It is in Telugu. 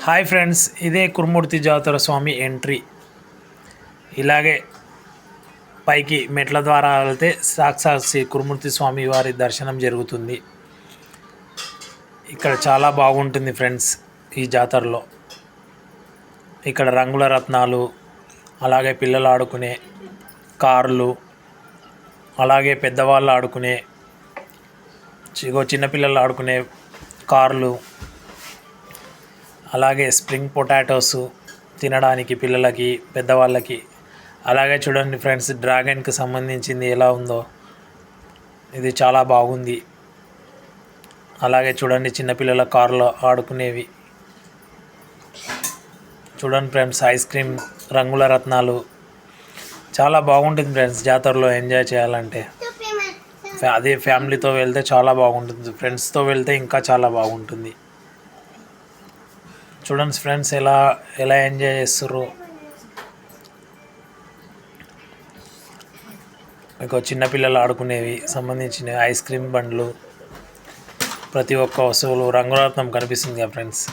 హాయ్ ఫ్రెండ్స్, ఇదే కురుమూర్తి జాతర స్వామి ఎంట్రీ. ఇలాగే పైకి మెట్ల ద్వారా వెళ్తే సాక్షాత్ శ్రీ కురుమూర్తి స్వామి వారి దర్శనం జరుగుతుంది. ఇక్కడ చాలా బాగుంటుంది ఫ్రెండ్స్. ఈ జాతరలో ఇక్కడ రంగుల రత్నాలు, అలాగే పిల్లలు ఆడుకునే కార్లు, అలాగే పెద్దవాళ్ళు ఆడుకునే చిన్నపిల్లలు ఆడుకునే కార్లు, అలాగే స్ప్రింగ్ పొటాటోస్ తినడానికి పిల్లలకి పెద్దవాళ్ళకి. అలాగే చూడండి ఫ్రెండ్స్, డ్రాగన్కి సంబంధించింది ఎలా ఉందో, ఇది చాలా బాగుంది. అలాగే చూడండి చిన్నపిల్లల కారులో ఆడుకునేవి. చూడండి ఫ్రెండ్స్, ఐస్ క్రీమ్, రంగుల రత్నాలు, చాలా బాగుంటుంది ఫ్రెండ్స్. జాతరలో ఎంజాయ్ చేయాలంటే అదే ఫ్యామిలీతో వెళ్తే చాలా బాగుంటుంది, ఫ్రెండ్స్తో వెళ్తే ఇంకా చాలా బాగుంటుంది. చూడండి ఫ్రెండ్స్ ఎలా ఎంజాయ్ చేస్తుర్రు. మీకు చిన్నపిల్లలు ఆడుకునేవి సంబంధించిన ఐస్ క్రీమ్ బండ్లు, ప్రతి ఒక్క వస్తువులు రంగురత్నం కనిపిస్తుంది కదా ఫ్రెండ్స్.